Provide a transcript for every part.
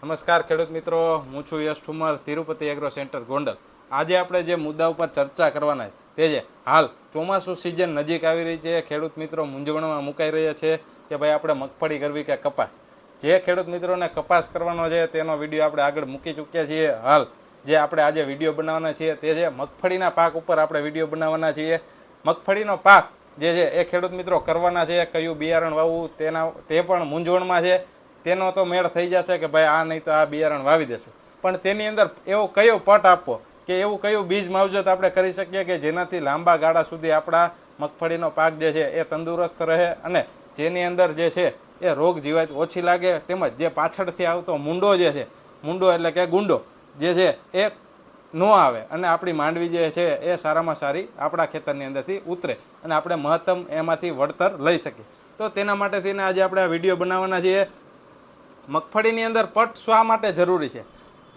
નમસ્કાર ખેડૂત મિત્રો, હું છું યશ ઠુમર, તિરુપતિ એગ્રો સેન્ટર ગોંડલ. આજે આપણે જે મુદ્દા ઉપર ચર્ચા કરવાના તે છે હાલ ચોમાસું સિઝન નજીક આવી રહી છે. ખેડૂત મિત્રો મૂંઝવણમાં મુકાઈ રહ્યા છે કે ભાઈ આપણે મગફળી કરવી કે કપાસ. જે ખેડૂત મિત્રોને કપાસ કરવાનો છે તેનો વિડીયો આપણે આગળ મૂકી ચૂક્યા છીએ. હાલ જે આપણે આજે વિડીયો બનાવવાના છીએ તે છે મગફળીના પાક ઉપર આપણે વિડીયો બનાવવાના છીએ. મગફળીનો પાક જે છે એ ખેડૂત મિત્રો કરવાના છે, કયું બિયારણ વાવવું તે પણ મૂંઝવણમાં છે. તેનો તો મેળ થઈ જશે કે ભાઈ આ નહીં તો આ બિયારણ વાવી દેશું, પણ તેની અંદર એવો કયો પટ આપવો કે એવું કયું બીજ માવજત આપણે કરી શકીએ કે જેનાથી લાંબા ગાળા સુધી આપણા મગફળીનો પાક જે છે એ તંદુરસ્ત રહે અને જેની અંદર જે છે એ રોગ જીવાત ઓછી લાગે, તેમજ જે પાછળથી આવતો મૂંડો જે છે, મૂંડો એટલે કે ગુંડો જે છે એ ન આવે અને આપણી માંડવી જે છે એ સારામાં સારી આપણા ખેતરની અંદરથી ઉતરે અને આપણે મહત્તમ એમાંથી વળતર લઈ શકીએ. તો તેના માટે થઈને આજે આપણે આ વિડીયો બનાવવાના છીએ. મગફળીની અંદર પટ શા માટે જરૂરી છે?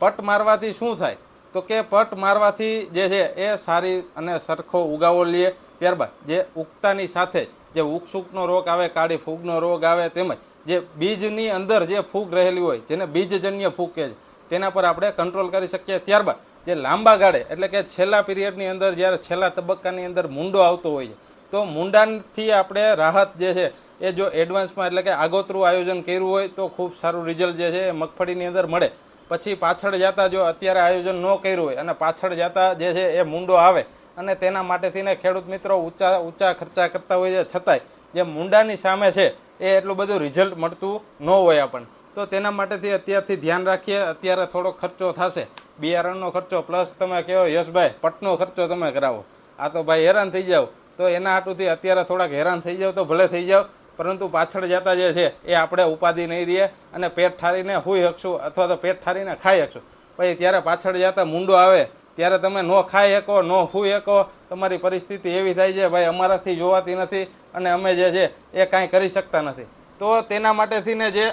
પટ મારવાથી શું થાય? તો કે પટ મારવાથી જે છે એ સારી અને સરખો ઉગાવો લે, ત્યારબાદ જે ઉગતાની સાથે જે ઉગસૂકનો રોગ આવે, કાળી ફૂગનો રોગ આવે, તેમજ જે બીજની અંદર જે ફૂગ રહેલી હોય જેને બીજજન્ય ફૂગ કહે છે તેના પર આપણે કંટ્રોલ કરી શકીએ. ત્યારબાદ જે લાંબા ગાળે એટલે કે છેલ્લા પીરિયડની અંદર જ્યારે છેલ્લા તબક્કાની અંદર મૂંડો આવતો હોય છે તો મૂંડાથી આપણે રાહત જે છે એ જો એડવાન્સમાં એટલે કે આગોતરું આયોજન કર્યું હોય તો ખૂબ સારું રિઝલ્ટ જે છે એ મગફળીની અંદર મળે. પછી પાછળ જતાં જો અત્યારે આયોજન ન કર્યું હોય અને પાછળ જતાં જે છે એ મૂંડો આવે અને તેના માટેથીને ખેડૂત મિત્રો ઊંચા ખર્ચા કરતા હોય છે, છતાંય જે મૂંડાની સામે છે એ એટલું બધું રિઝલ્ટ મળતું ન હોય આપણને. તો તેના માટેથી અત્યારથી ધ્યાન રાખીએ. અત્યારે થોડો ખર્ચો થશે, બિયારણનો ખર્ચો પ્લસ તમે કહો યશભાઈ પટનો ખર્ચો તમે કરાવો, આ તો ભાઈ હેરાન થઈ જાવ. તો એના હાટુથી અત્યારે થોડાક હેરાન થઈ જાવ તો ભલે થઈ જાવ, પરંતુ પાછળ જતા જે છે એ આપણે ઉપાધિ નહીં રહીએ અને પેટ ઠારીને સૂઈ શકશું અથવા તો પેટ ઠારીને ખાઈ શકશું. પછી ત્યારે પાછળ જતા મૂંડો આવે ત્યારે તમે ન ખાઈ શકો, ન સૂઈ શકો, તમારી પરિસ્થિતિ એવી થાય છે ભાઈ અમારાથી જોવાતી નથી અને અમે જે છે એ કાંઈ કરી શકતા નથી. તો તેના માટેથીને જે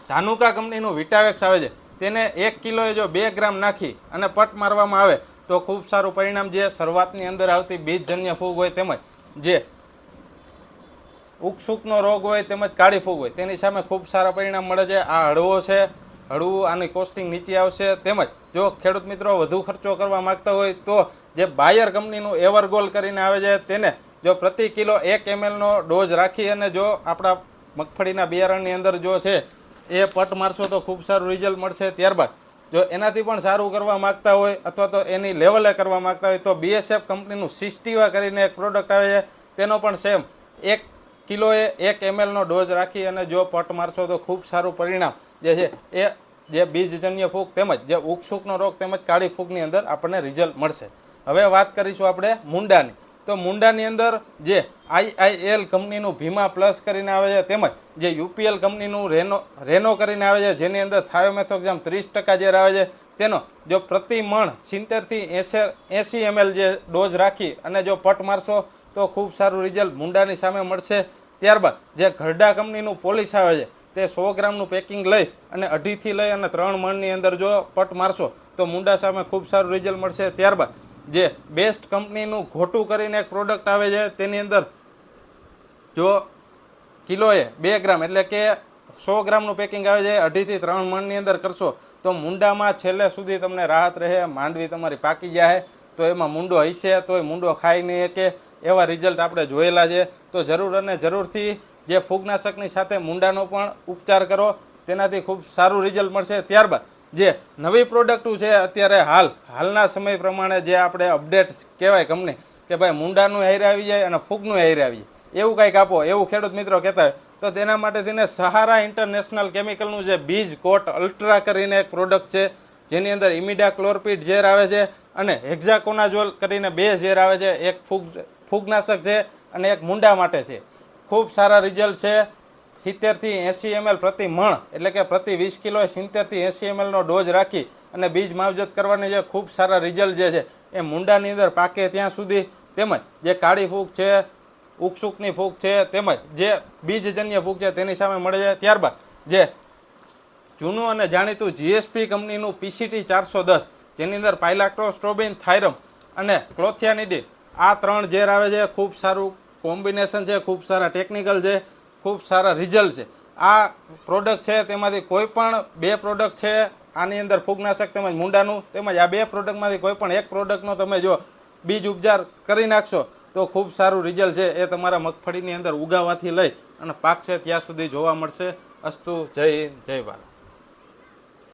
ધાનુકા કંપનીનું વિટાવેક્સ આવે છે તેને 1 કિલોએ જો 2 ગ્રામ નાખી અને પટ મારવામાં આવે તો ખૂબ સારું પરિણામ. જે શરૂઆતની અંદર આવતી બીજજન્ય ફૂગ હોય તેમજ જે ઉગસૂકનો રોગ હોય તેમજ કાળી ફૂગ હોય તેની સામે ખૂબ સારા પરિણામ મળે છે. આ હળવો છે, હળવું, આની કોસ્ટિંગ નીચે આવશે. તેમજ જો ખેડૂત મિત્રો વધુ ખર્ચો કરવા માગતા હોય તો જે બાયર કંપનીનું એવરગોલ કરીને આવે છે તેને જો પ્રતિ કિલો 1 mlનો ડોઝ રાખી અને જો આપણા મગફળીના બિયારણની અંદર જો છે એ પટ મારશો તો ખૂબ સારું રિઝલ્ટ મળશે. ત્યારબાદ જો એનાથી પણ સારું કરવા માગતા હોય અથવા તો એની લેવલે કરવા માગતા હોય તો BSF કંપનીનું સિસ્ટીવા કરીને એક પ્રોડક્ટ આવે છે, તેનો પણ સેમ 1 કિલોએ 1 mlનો ડોઝ રાખી અને જો પટ મારશો તો ખૂબ સારું પરિણામ જે છે એ જે બીજજન્ય ફૂગ તેમજ જે ઉગસૂકનો રોગ તેમજ કાળી ફૂગની અંદર આપણને રિઝલ્ટ મળશે. હવે વાત કરીશું આપણે મૂંડાની. તો મૂંડાની અંદર જે IIL કંપનીનું ભીમા પ્લસ કરીને આવે છે તેમજ જે UPL કંપનીનું રેનો કરીને આવે છે જેની અંદર થાયોમેથોક્ઝામ 30% જે આવે છે તેનો જો પ્રતિ મણ 70થી 80 ml જે ડોઝ રાખી અને જો પટ મારશો તો ખૂબ સારું રિઝલ્ટ મૂંડાની સામે મળશે. ત્યારબાદ જે ઘરડા કંપનીનું પોલીસ આવે છે તે 100 ગ્રામનું પેકિંગ લઈ અને 2.5થી લઈ અને 3 મણની અંદર જો પટ મારશો તો મૂંડા સામે ખૂબ સારું રિઝલ્ટ મળશે. ત્યારબાદ જે બેસ્ટ કંપનીનું ઘોટું કરીને એક પ્રોડક્ટ આવે છે તેની અંદર જો કિલોએ 2 ગ્રામ એટલે કે 100 ગ્રામનું પેકિંગ આવે છે, 2.5થી 3 મણની અંદર કરશો તો મૂંડામાં છેલ્લે સુધી તમને રાહત રહે. માંડવી તમારી પાકી જાય તો એમાં મૂંડો હશે તોય મૂંડો ખાઈ નહીં કે એવા રિઝલ્ટ આપણે જોયેલા છે. તો જરૂર અને જરૂરથી જે ફૂગનાશકની સાથે મૂંડાનો પણ ઉપચાર કરો, તેનાથી ખૂબ સારું રિઝલ્ટ મળશે. ત્યારબાદ જે નવી પ્રોડક્ટો છે અત્યારે હાલના સમય પ્રમાણે જે આપણે અપડેટ કહેવાય કંપની કે ભાઈ મૂંડાનું હેર આવી જાય અને ફૂગનું હેર આવી જાય એવું કંઈક આપો એવું ખેડૂત મિત્રો કહેતા હોય તો તેના માટે થઈને સહારા ઇન્ટરનેશનલ કેમિકલનું જે બીજ કોટ અલ્ટ્રા કરીને એક પ્રોડક્ટ છે જેની અંદર ઇમિડાક્લોરપિડ ઝેર આવે છે અને હેક્ઝાકોનાઝોલ કરીને 2 ઝેર આવે છે. એક ફૂગનાશક છે અને એક મૂંડા માટે છે. ખૂબ સારા રિઝલ્ટ છે. 70થી 80 ml પ્રતિ મણ એટલે કે પ્રતિ 20 કિલોએ 70થી 80 mlનો ડોઝ રાખી અને બીજ માવજત કરવાની જે ખૂબ સારા રિઝલ્ટ જે છે એ મૂંડાની અંદર પાકે ત્યાં સુધી, તેમજ જે કાળી ફૂગ છે, ઉગસૂકની ફૂગ છે તેમજ જે બીજજન્ય ફૂગ છે તેની સામે મળે છે. ત્યારબાદ જે જૂનું અને જાણીતું GSP કંપનીનું PCT 410 જેની અંદર પાયલાક્ટોસ્ટ્રોબિન, થાયરમ અને ક્લોથિયાનિડિન આ 3 ઝેર આવે છે. ખૂબ સારું કોમ્બિનેશન છે, ખૂબ સારા ટેકનિકલ છે, ખૂબ સારા રિઝલ્ટ છે. આ પ્રોડક્ટ છે તેમાંથી કોઈ પણ 2 પ્રોડક્ટ છે આની અંદર ફૂગનાશક તેમજ મૂંડાનું તેમજ આ 2 પ્રોડક્ટમાંથી કોઈ પણ એક પ્રોડક્ટનો તમે જો બીજ ઉપચાર કરી નાખશો તો ખૂબ સારું રિઝલ્ટ છે એ તમારા મગફળીની અંદર ઉગાવવાથી લઈ અને પાકશે ત્યાં સુધી જોવા મળશે. અસ્તુ. જય હિન્દ, જય ભારત.